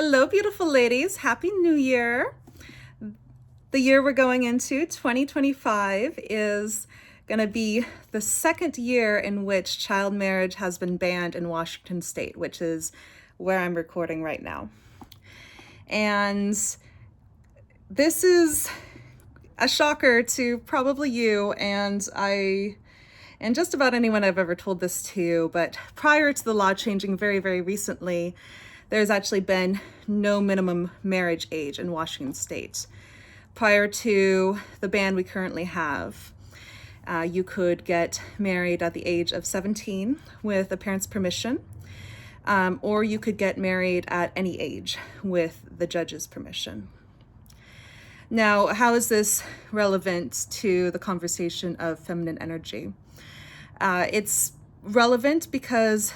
Hello, beautiful ladies. Happy New Year. The year we're going into, 2025, is going to be the second year in which child marriage has been banned in Washington State, which is where I'm recording right now. And this is a shocker to probably you and just about anyone I've ever told this to, but prior to the law changing very, very recently, there's actually been no minimum marriage age in Washington State. Prior to the ban we currently have, you could get married at the age of 17 with a parent's permission, or you could get married at any age with the judge's permission. Now, how is this relevant to the conversation of feminine energy? It's relevant because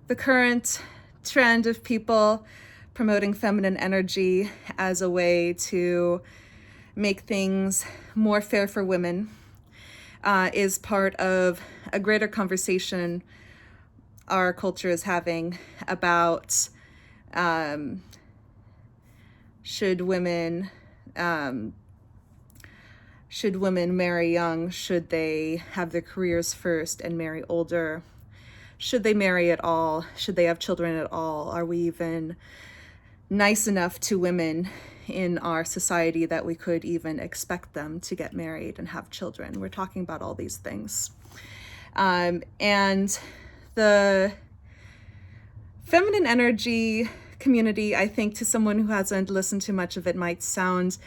the current trend of people promoting feminine energy as a way to make things more fair for women is part of a greater conversation our culture is having about should women marry young? Should they have their careers first and marry older? Should they marry at all? Should they have children at all? Are we even nice enough to women in our society that we could even expect them to get married and have children? We're talking about all these things. And the feminine energy community, I think, to someone who hasn't listened to much of it, might sound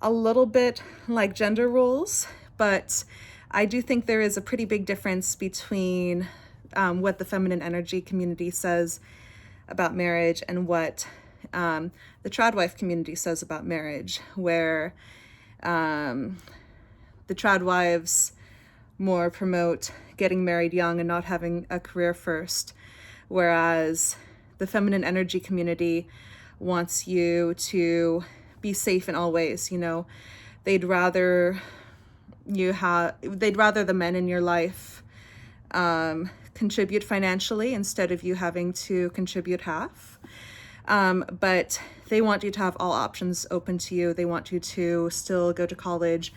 a little bit like gender roles, but I do think there is a pretty big difference between what the feminine energy community says about marriage and what the trad wife community says about marriage, where the trad wives more promote getting married young and not having a career first, whereas the feminine energy community wants you to be safe in all ways. You know, they'd rather the men in your life contribute financially instead of you having to contribute half. But they want you to have all options open to you. They want you to still go to college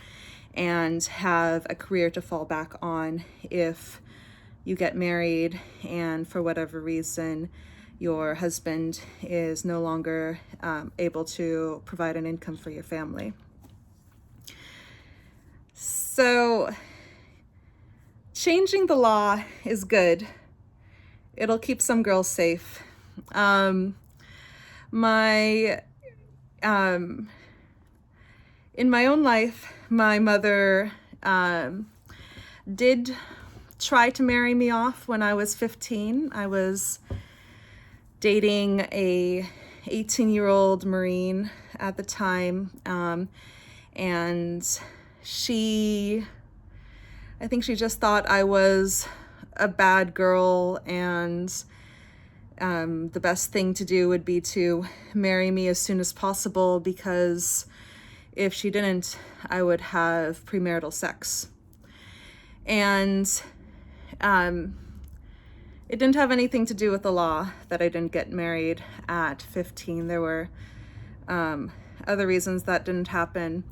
and have a career to fall back on if you get married and for whatever reason your husband is no longer able to provide an income for your family. So changing the law is good. It'll keep some girls safe. In my own life, my mother did try to marry me off when I was 15. I was dating a 18-year-old Marine at the time, and I think she just thought I was a bad girl, and the best thing to do would be to marry me as soon as possible, because if she didn't, I would have premarital sex. And it didn't have anything to do with the law that I didn't get married at 15. There were other reasons that didn't happen.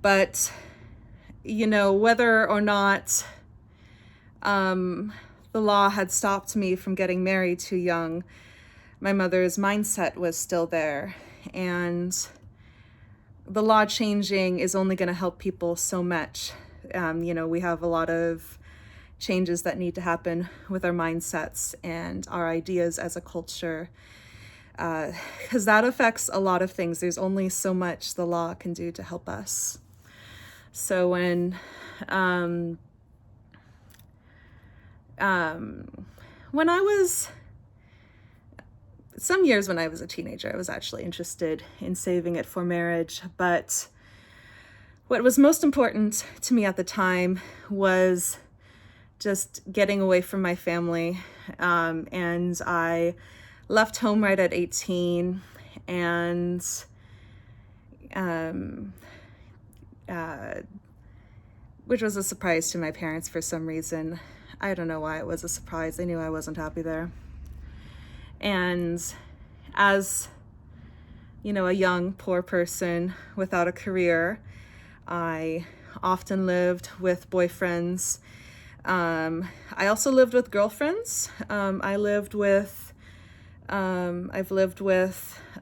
But, you know, whether or not the law had stopped me from getting married too young, my mother's mindset was still there. And the law changing is only going to help people so much. You know, we have a lot of changes that need to happen with our mindsets and our ideas as a culture, because that affects a lot of things. There's only so much the law can do to help us. So when I was, some years when I was a teenager, I was actually interested in saving it for marriage, but what was most important to me at the time was just getting away from my family, and I left home right at 18, and which was a surprise to my parents for some reason. I don't know why it was a surprise. They knew I wasn't happy there. And as, you know, a young, poor person without a career, I often lived with boyfriends. I also lived with girlfriends. I've lived with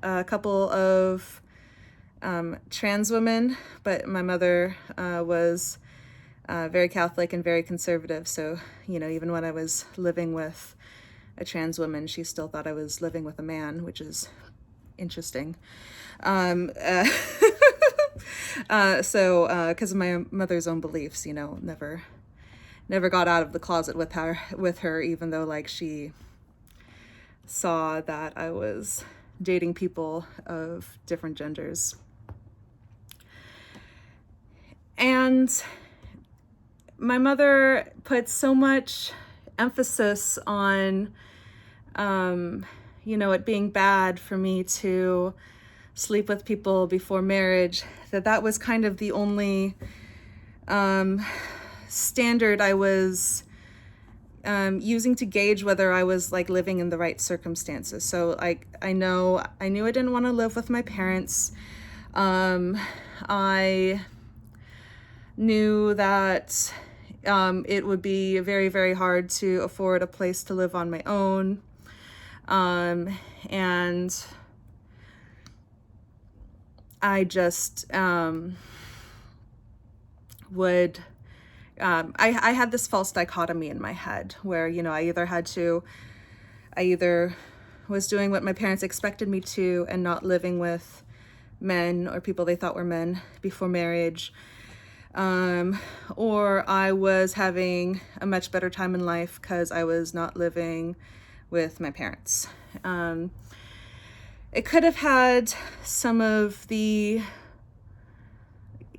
a couple of trans women, but my mother was very Catholic and very conservative. So, you know, even when I was living with a trans woman, she still thought I was living with a man, which is interesting. So, because of my mother's own beliefs, you know, never got out of the closet with her, even though like she saw that I was dating people of different genders. And my mother put so much emphasis on, you know, it being bad for me to sleep with people before marriage, that was kind of the only standard I was using to gauge whether I was like living in the right circumstances. So like I knew I didn't want to live with my parents. I knew that it would be very, very hard to afford a place to live on my own. And I just would, I had this false dichotomy in my head where, you know, I either was doing what my parents expected me to and not living with men or people they thought were men before marriage, or I was having a much better time in life because I was not living with my parents. It could have had some of the,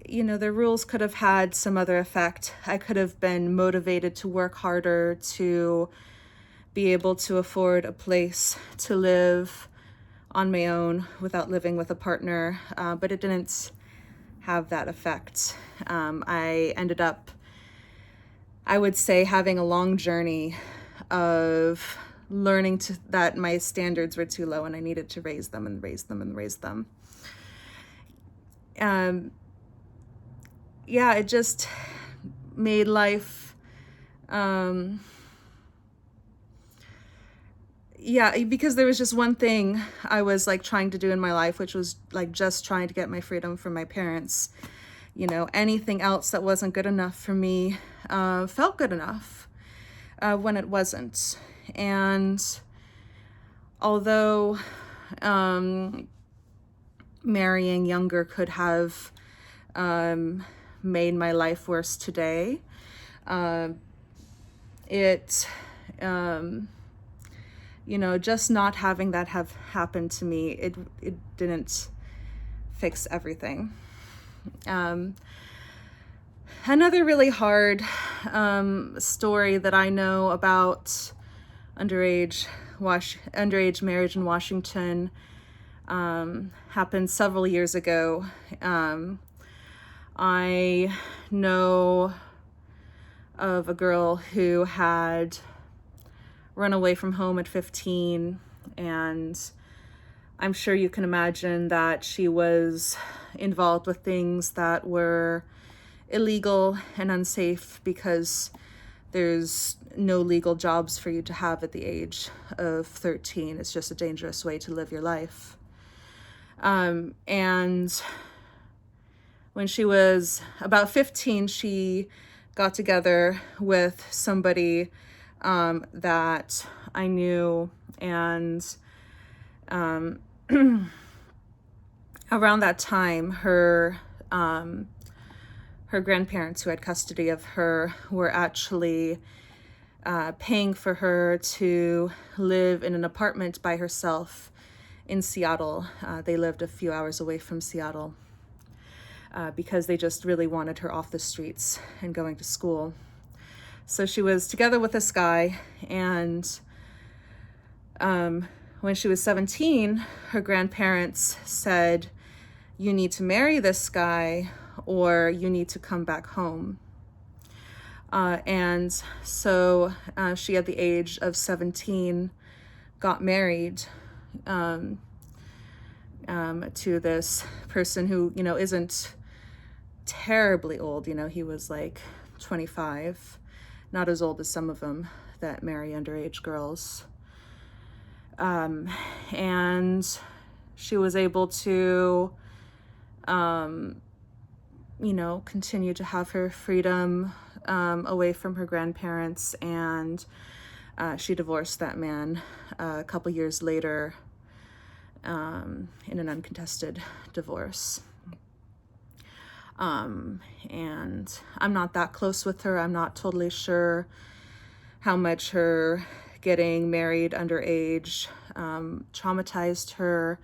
you know, the rules could have had some other effect. I could have been motivated to work harder to be able to afford a place to live on my own without living with a partner, but it didn't have that effect. I ended up, I would say, having a long journey of learning that my standards were too low and I needed to raise them and raise them and raise them. Yeah, it just made life, yeah, because there was just one thing I was like trying to do in my life, which was like just trying to get my freedom from my parents. You know, anything else that wasn't good enough for me felt good enough when it wasn't. And although marrying younger could have made my life worse today, you know, just not having that have happened to me, it didn't fix everything. Another really hard story that I know about underage marriage in Washington happened several years ago. I know of a girl who had run away from home at 15, and I'm sure you can imagine that she was involved with things that were illegal and unsafe because there's no legal jobs for you to have at the age of 13. It's just a dangerous way to live your life. And when she was about 15, she got together with somebody that I knew, and around that time, her grandparents who had custody of her were actually paying for her to live in an apartment by herself in Seattle. They lived a few hours away from Seattle because they just really wanted her off the streets and going to school. So she was together with this guy, and when she was 17, her grandparents said, "You need to marry this guy or you need to come back home." And so she, at the age of 17, got married to this person who, isn't terribly old. He was like 25, not as old as some of them that marry underage girls. And she was able to, continue to have her freedom away from her grandparents, and she divorced that man a couple years later in an uncontested divorce. And I'm not that close with her. I'm not totally sure how much her getting married underage traumatized her.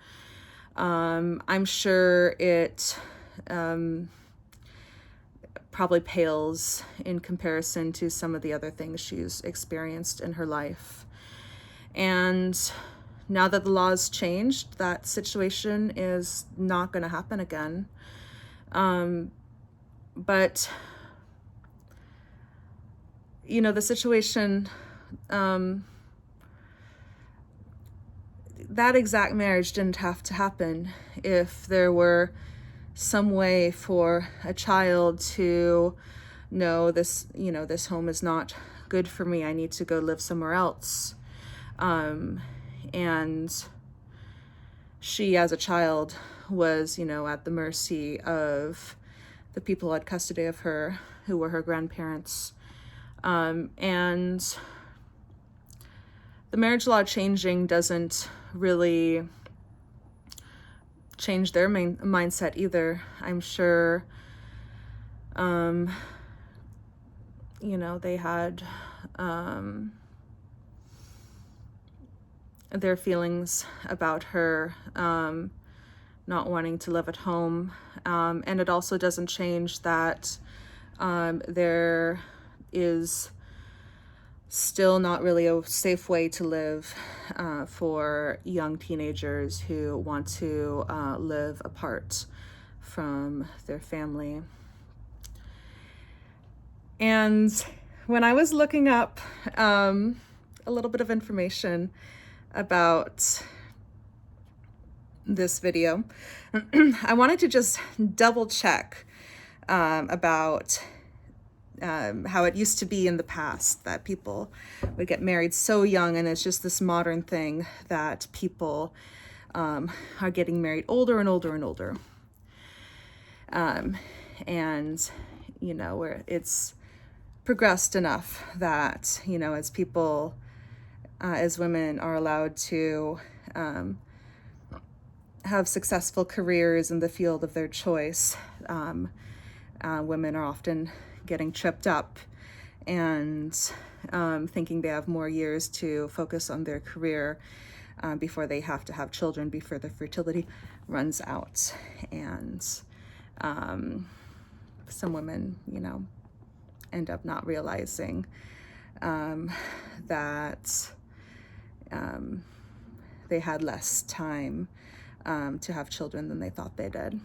I'm sure it probably pales in comparison to some of the other things she's experienced in her life. And now that the law's changed, that situation is not going to happen again. But, the situation, that exact marriage didn't have to happen if there were some way for a child to know this, this home is not good for me. I need to go live somewhere else. And she, as a child, was, at the mercy of the people who had custody of her, who were her grandparents. And the marriage law changing doesn't really change their main mindset either. I'm sure, they had their feelings about her not wanting to live at home. And it also doesn't change that there is still not really a safe way to live for young teenagers who want to live apart from their family. And when I was looking up a little bit of information about this video, I wanted to just double check about how it used to be in the past that people would get married so young, and it's just this modern thing that people are getting married older and older and older. And, where it's progressed enough that, as people, as women are allowed to have successful careers in the field of their choice, women are often getting tripped up and thinking they have more years to focus on their career before they have to have children, before their fertility runs out. And some women, end up not realizing that they had less time to have children than they thought they did.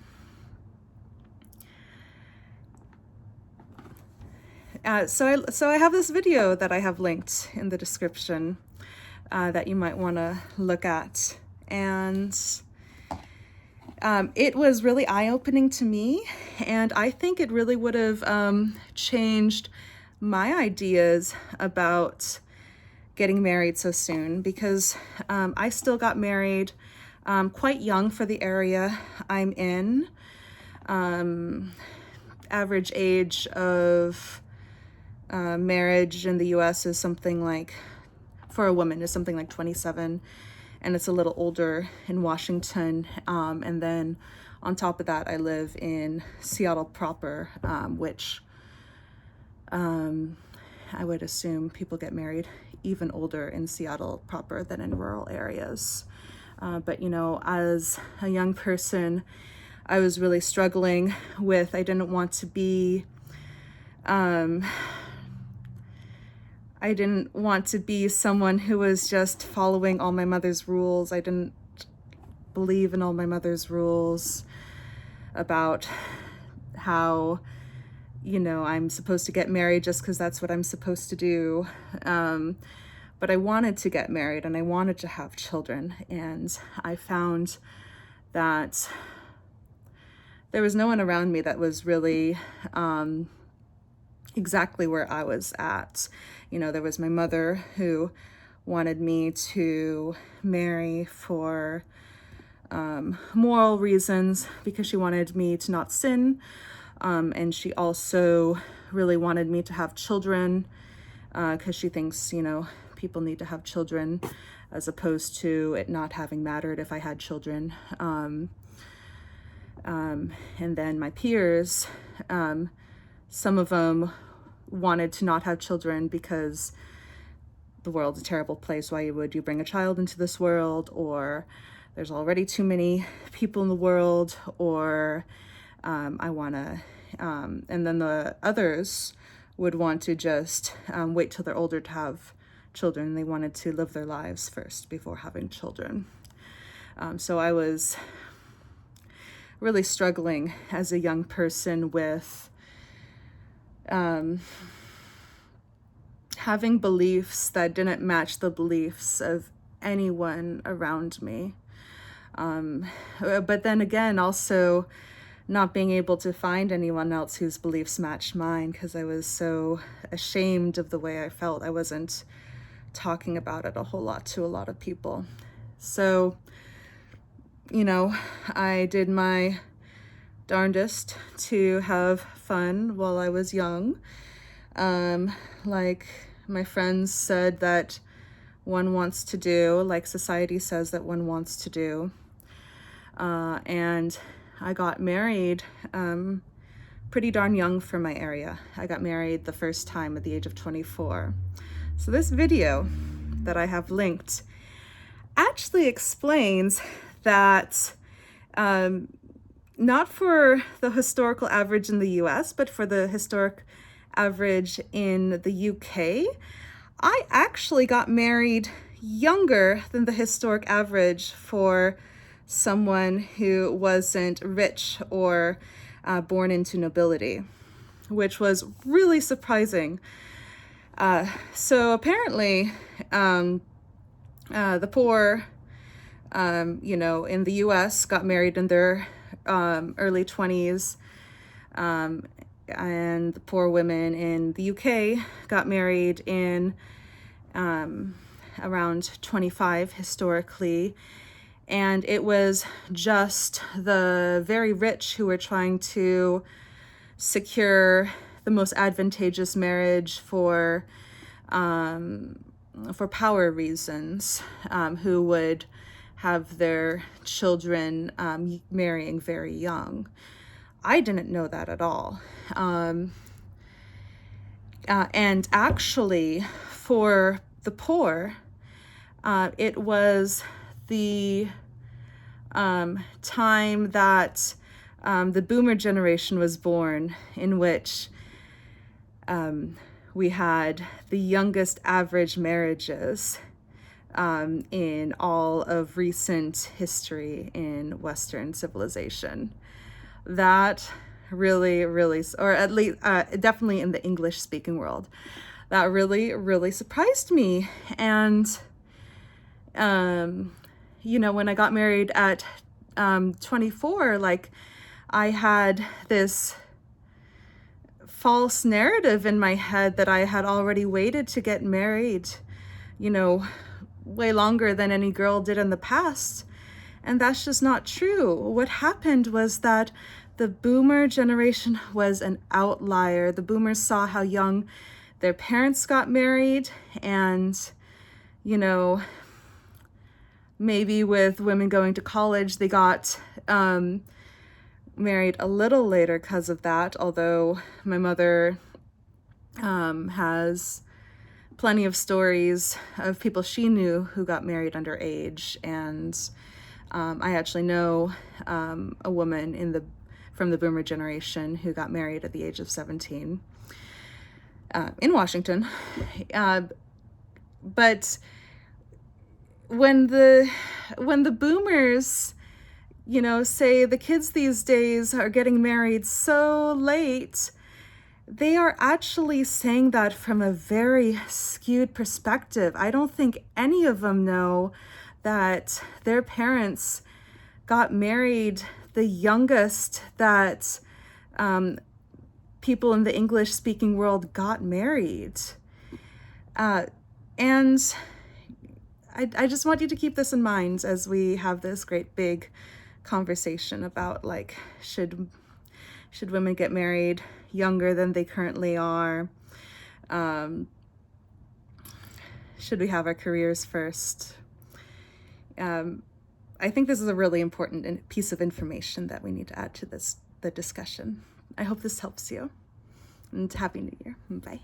So I have this video that I have linked in the description that you might want to look at. And it was really eye-opening to me, and I think it really would have changed my ideas about getting married so soon, because I still got married quite young for the area I'm in. Average age of marriage in the US is something like, for a woman, is something like 27, and it's a little older in Washington. And then on top of that, I live in Seattle proper, which I would assume people get married even older in Seattle proper than in rural areas. But as a young person, I was really struggling with, I didn't want to be someone who was just following all my mother's rules. I didn't believe in all my mother's rules about how, I'm supposed to get married just because that's what I'm supposed to do. but I wanted to get married and I wanted to have children. And I found that there was no one around me that was really exactly where I was at. You know, there was my mother who wanted me to marry for moral reasons, because she wanted me to not sin. And she also really wanted me to have children because she thinks, you know, people need to have children as opposed to it not having mattered if I had children. And then my peers, some of them wanted to not have children because the world's a terrible place. Why would you bring a child into this world? Or there's already too many people in the world, or I want to, and then the others would want to just wait till they're older to have children. They wanted to live their lives first before having children. So I was really struggling as a young person with having beliefs that didn't match the beliefs of anyone around me. But then again, also not being able to find anyone else whose beliefs matched mine because I was so ashamed of the way I felt. I wasn't talking about it a whole lot to a lot of people. So, you know, I did my darndest to have fun while I was young. Like my friends said that one wants to do, like society says that one wants to do. And I got married pretty darn young for my area. I got married the first time at the age of 24. So this video that I have linked actually explains that not for the historical average in the US, but for the historic average in the UK, I actually got married younger than the historic average for someone who wasn't rich or born into nobility, which was really surprising. So apparently, the poor, you know, in the US got married in their early 20s, and the poor women in the UK got married in around 25 historically. And it was just the very rich who were trying to secure the most advantageous marriage for power reasons, who would have their children marrying very young. I didn't know that at all. And actually, for the poor, it was the time that the boomer generation was born, in which we had the youngest average marriages in all of recent history in Western civilization. That really, or at least definitely in the English-speaking world, that really, really surprised me. And you know, when I got married at 24, like, I had this false narrative in my head that I had already waited to get married, you know, way longer than any girl did in the past. And that's just not true. What happened was that the boomer generation was an outlier. The boomers saw how young their parents got married, and, you know, maybe with women going to college, they got married a little later because of that, although my mother has plenty of stories of people she knew who got married underage. And I actually know a woman from the boomer generation who got married at the age of 17 in Washington. But when the boomers, you know, say the kids these days are getting married so late, they are actually saying that from a very skewed perspective. I don't think any of them know that their parents got married the youngest that people in the English-speaking world got married. And I just want you to keep this in mind as we have this great big conversation about, like, should women get married younger than they currently are? Should we have our careers first? I think this is a really important piece of information that we need to add to the discussion. I hope this helps you, and Happy New Year. Bye.